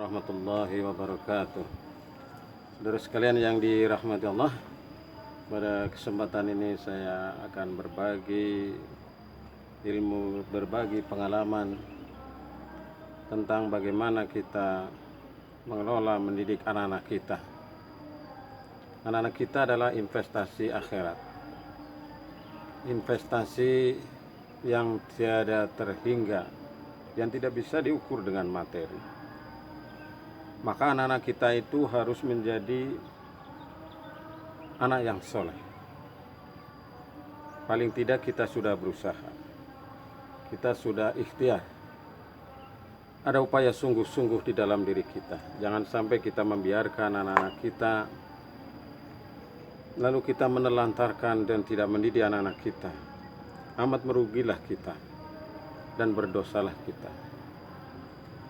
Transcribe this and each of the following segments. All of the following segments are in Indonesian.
warahmatullahi wabarakatuh. Saudara sekalian yang dirahmati Allah, pada kesempatan ini saya akan berbagi ilmu, berbagi pengalaman tentang bagaimana kita mengelola mendidik anak-anak kita. Anak-anak kita adalah investasi akhirat, investasi yang tiada terhingga, yang tidak bisa diukur dengan materi. Maka anak-anak kita itu harus menjadi anak yang soleh. Paling tidak kita sudah berusaha, kita sudah ikhtiar, ada upaya sungguh-sungguh di dalam diri kita. Jangan sampai kita membiarkan anak-anak kita, lalu kita menelantarkan dan tidak mendidik anak-anak kita. Amat merugilah kita dan berdosalah kita.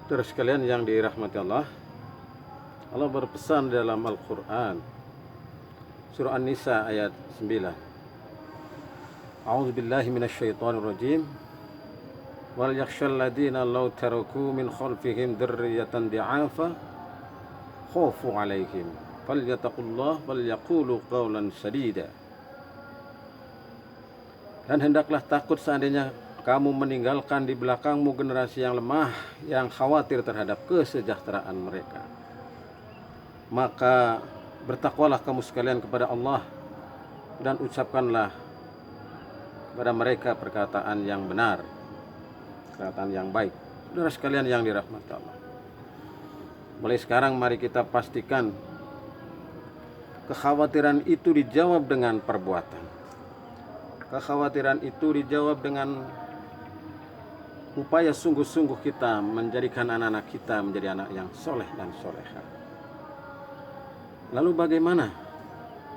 Terus sekalian yang dirahmati Allah, Allah berpesan dalam Al-Quran, surah An-Nisa ayat 9. A'udzu billahi minasyaitonir rajim. Wal yakhshal ladzina law taraku min khalfihim dzurriyyatan di'afa khafu 'alaihim falyattaqullaha wal yaqulu qawlan sadida. Dan hendaklah takut seandainya kamu meninggalkan di belakangmu generasi yang lemah, yang khawatir terhadap kesejahteraan mereka. Maka bertakwalah kamu sekalian kepada Allah dan ucapkanlah kepada mereka perkataan yang benar, perkataan yang baik. Saudara sekalian yang dirahmati Allah, mulai sekarang mari kita pastikan kekhawatiran itu dijawab dengan perbuatan. Kekhawatiran itu dijawab dengan upaya sungguh-sungguh kita menjadikan anak-anak kita menjadi anak yang soleh dan soleha. Lalu bagaimana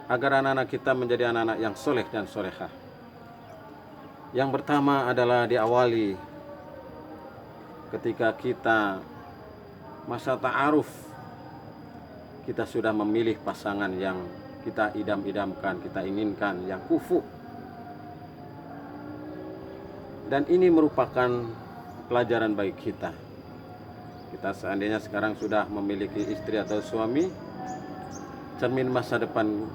agar anak-anak kita menjadi anak-anak yang soleh dan soleha? Yang pertama adalah diawali ketika kita masa ta'aruf, kita sudah memilih pasangan yang kita idam-idamkan, kita inginkan, yang kufu. Dan ini merupakan pelajaran bagi kita. Kita seandainya sekarang sudah memiliki istri atau suami, cermin masa depan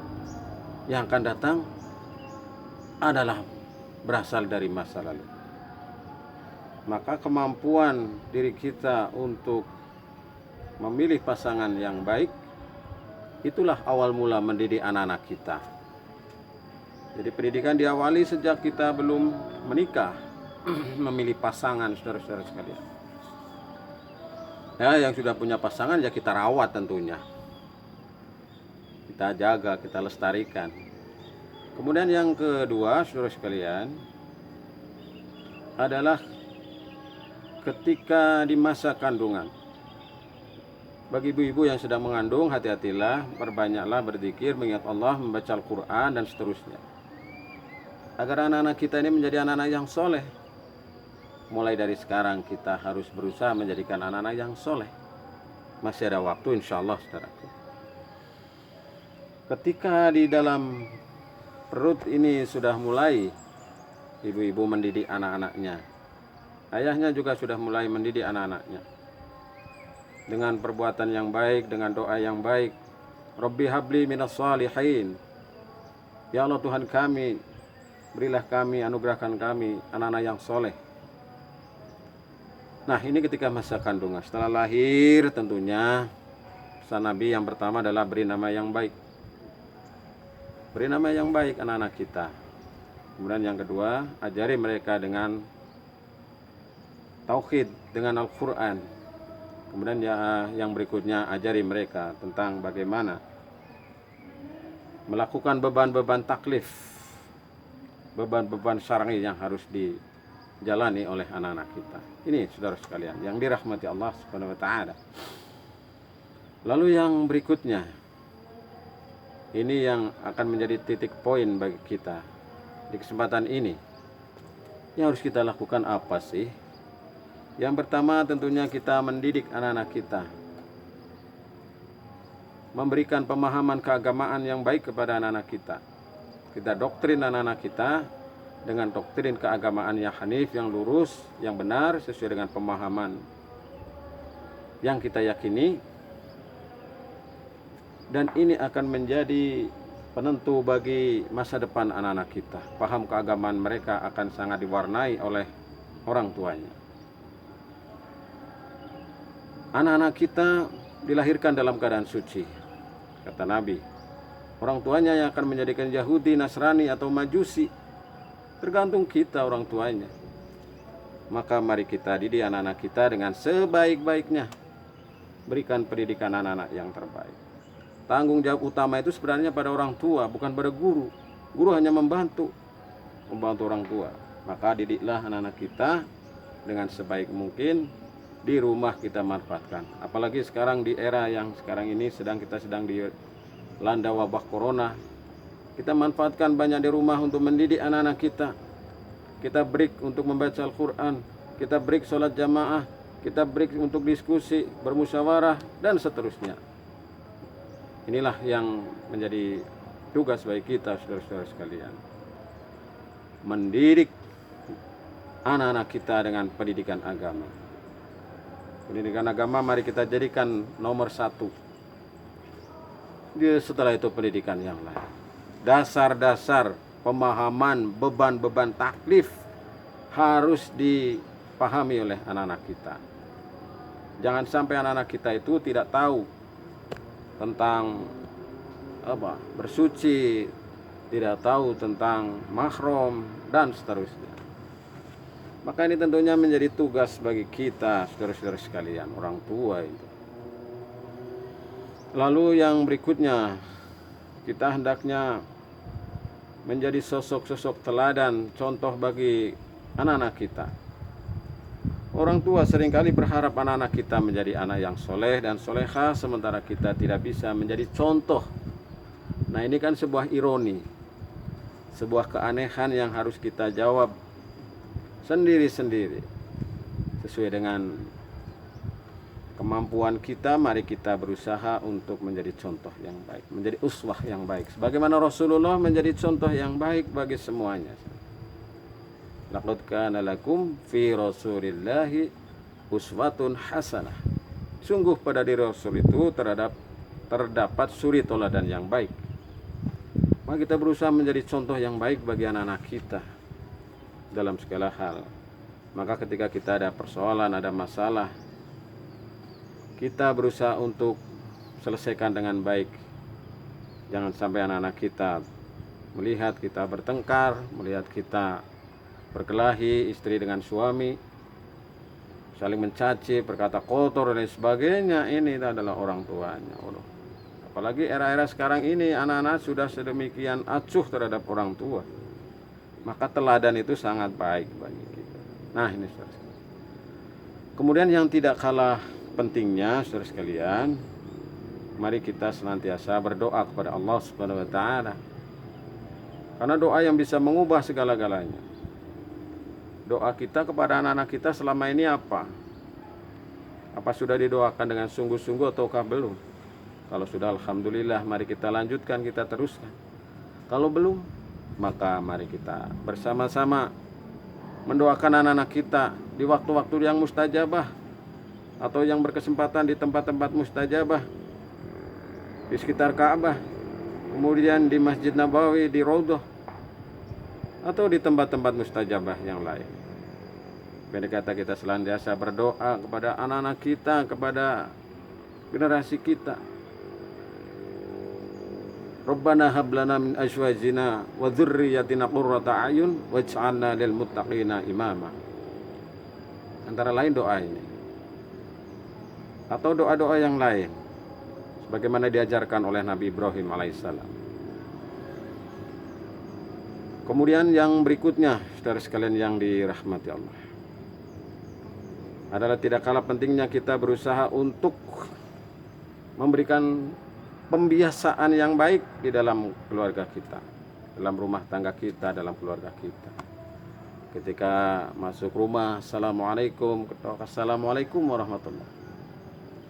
yang akan datang adalah berasal dari masa lalu. Maka kemampuan diri kita untuk memilih pasangan yang baik, itulah awal mula mendidik anak-anak kita. Jadi pendidikan diawali sejak kita belum menikah, memilih pasangan, saudara-saudara sekalian. Ya, yang sudah punya pasangan ya kita rawat tentunya. Kita jaga, kita lestarikan. Kemudian yang kedua, saudara sekalian, adalah ketika di masa kandungan. Bagi ibu-ibu yang sedang mengandung, hati-hatilah, perbanyaklah berzikir, mengingat Allah, membaca Al-Quran, dan seterusnya. Agar anak-anak kita ini menjadi anak-anak yang soleh. Mulai dari sekarang kita harus berusaha menjadikan anak-anak yang soleh. Masih ada waktu insya Allah, saudaraku. Ketika di dalam perut ini sudah mulai ibu-ibu mendidik anak-anaknya, ayahnya juga sudah mulai mendidik anak-anaknya dengan perbuatan yang baik, dengan doa yang baik. Rabbi habli minas shalihin. Ya Allah Tuhan kami, berilah kami, anugerahkan kami anak-anak yang soleh. Nah, ini ketika masa kandungan. Setelah lahir tentunya pesan Nabi yang pertama adalah beri nama yang baik. Beri nama yang baik anak-anak kita. Kemudian yang kedua, ajari mereka dengan tauhid, dengan Al-Quran. Kemudian yang berikutnya, ajari mereka tentang bagaimana melakukan beban-beban taklif, beban-beban syar'i yang harus dijalani oleh anak-anak kita. Ini saudara sekalian yang dirahmati Allah Subhanahu wa taala. Lalu yang berikutnya, ini yang akan menjadi titik poin bagi kita di kesempatan ini. Yang harus kita lakukan apa sih? Yang pertama tentunya kita mendidik anak-anak kita, memberikan pemahaman keagamaan yang baik kepada anak-anak kita. Kita doktrin anak-anak kita dengan doktrin keagamaan yang hanif, yang lurus, yang benar, sesuai dengan pemahaman yang kita yakini, dan ini akan menjadi penentu bagi masa depan anak-anak kita. Paham keagamaan mereka akan sangat diwarnai oleh orang tuanya. Anak-anak kita dilahirkan dalam keadaan suci, kata Nabi. Orang tuanya yang akan menjadikan Yahudi, Nasrani atau Majusi, tergantung kita orang tuanya. Maka mari kita didik anak-anak kita dengan sebaik-baiknya. Berikan pendidikan anak-anak yang terbaik. Tanggung jawab utama itu sebenarnya pada orang tua, bukan pada guru. Guru hanya membantu orang tua. Maka didiklah anak-anak kita dengan sebaik mungkin. Di rumah kita manfaatkan. Apalagi sekarang di era yang sekarang ini kita sedang dilanda wabah corona. Kita manfaatkan banyak di rumah untuk mendidik anak-anak kita. Kita break untuk membaca Al-Quran. Kita break sholat jamaah. Kita break untuk diskusi, bermusyawarah, dan seterusnya. Inilah yang menjadi tugas bagi kita, saudara-saudara sekalian. Mendidik anak-anak kita dengan pendidikan agama. Pendidikan agama mari kita jadikan nomor 1. Setelah itu pendidikan yang lain. Dasar-dasar pemahaman beban-beban taklif harus dipahami oleh anak-anak kita. Jangan sampai anak-anak kita itu tidak tahu tentang bersuci, tidak tahu tentang mahram, dan seterusnya. Maka ini tentunya menjadi tugas bagi kita, saudara-saudara sekalian, orang tua itu. Lalu yang berikutnya, kita hendaknya menjadi sosok-sosok teladan, contoh bagi anak-anak kita. Orang tua seringkali berharap anak-anak kita menjadi anak yang soleh dan solehah, sementara kita tidak bisa menjadi contoh. Nah, ini kan sebuah ironi, sebuah keanehan yang harus kita jawab sendiri-sendiri. Sesuai dengan kemampuan kita, mari kita berusaha untuk menjadi contoh yang baik, menjadi uswah yang baik. Sebagaimana Rasulullah menjadi contoh yang baik bagi semuanya. Laqad kana lakum fi Rasulillahi uswatun hasanah. Sungguh pada diri Rasul itu terdapat suri teladan yang baik. Maka kita berusaha menjadi contoh yang baik bagi anak-anak kita dalam segala hal. Maka ketika kita ada persoalan, ada masalah, kita berusaha untuk selesaikan dengan baik. Jangan sampai anak-anak kita melihat kita bertengkar, melihat kita berkelahi, istri dengan suami, saling mencaci, berkata kotor dan sebagainya. Ini adalah orang tuanya. Apalagi era-era sekarang ini, anak-anak sudah sedemikian acuh terhadap orang tua. Maka teladan itu sangat baik bagi kita. Nah, ini saudara. Kemudian yang tidak kalah pentingnya, saudara sekalian, mari kita senantiasa berdoa kepada Allah Subhanahu wa taala. Karena doa yang bisa mengubah segala-galanya. Doa kita kepada anak-anak kita selama ini apa? Apa sudah didoakan dengan sungguh-sungguh ataukah belum? Kalau sudah, alhamdulillah, mari kita lanjutkan, kita teruskan. Kalau belum, maka mari kita bersama-sama mendoakan anak-anak kita di waktu-waktu yang mustajabah, atau yang berkesempatan di tempat-tempat mustajabah, di sekitar Ka'bah, kemudian di Masjid Nabawi, di Raudhah, atau di tempat-tempat mustajabah yang lain. Pendek kata, kita senantiasa berdoa kepada anak-anak kita, kepada generasi kita. Rabbana hab lana min azwajina wa dzurriyyatina qurrata a'yun waj'alna lil muttaqina imama. Antara lain doa ini. Atau doa-doa yang lain sebagaimana diajarkan oleh Nabi Ibrahim alaihissalam. Kemudian yang berikutnya, saudara sekalian yang dirahmati Allah, adalah tidak kalah pentingnya kita berusaha untuk memberikan pembiasaan yang baik di dalam keluarga kita, dalam rumah tangga kita, dalam keluarga kita. Ketika masuk rumah, assalamualaikum, assalamualaikum warahmatullahi.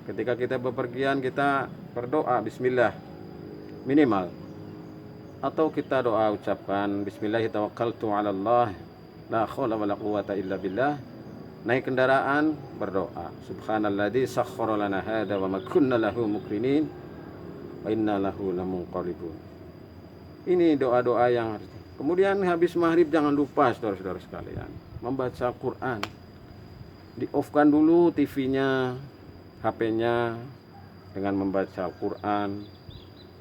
Ketika kita bepergian, kita berdoa bismillah minimal, atau kita doa ucapan bismillahi tawakkaltu ala Allah la haula wala quwata illa billah. naik kendaraan berdoa, subhanalladzi sakhkhara lana hada wa ma kunna lahu muqrinin wa inna lahu lamunqalibun. Ini doa-doa yang harus. Kemudian habis maghrib jangan lupa saudara-saudara sekalian membaca Quran. Di-off-kan dulu TV-nya, HP-nya dengan membaca Al-Quran,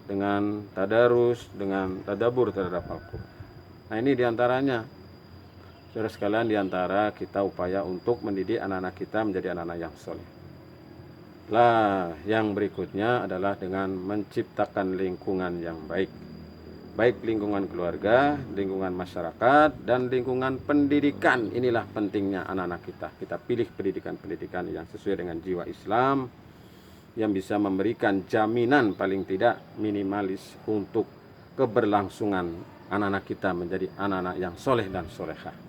dengan tadarus, dengan tadabbur terhadap Al-Quran. Nah, ini diantaranya, saudara sekalian, diantara kita upaya untuk mendidik anak-anak kita menjadi anak-anak yang soleh. Lah, yang berikutnya adalah dengan menciptakan lingkungan yang baik. Baik lingkungan keluarga, lingkungan masyarakat, dan lingkungan pendidikan. Inilah pentingnya anak-anak kita. Kita pilih pendidikan-pendidikan yang sesuai dengan jiwa Islam, yang bisa memberikan jaminan paling tidak minimalis untuk keberlangsungan anak-anak kita menjadi anak-anak yang soleh dan solehah.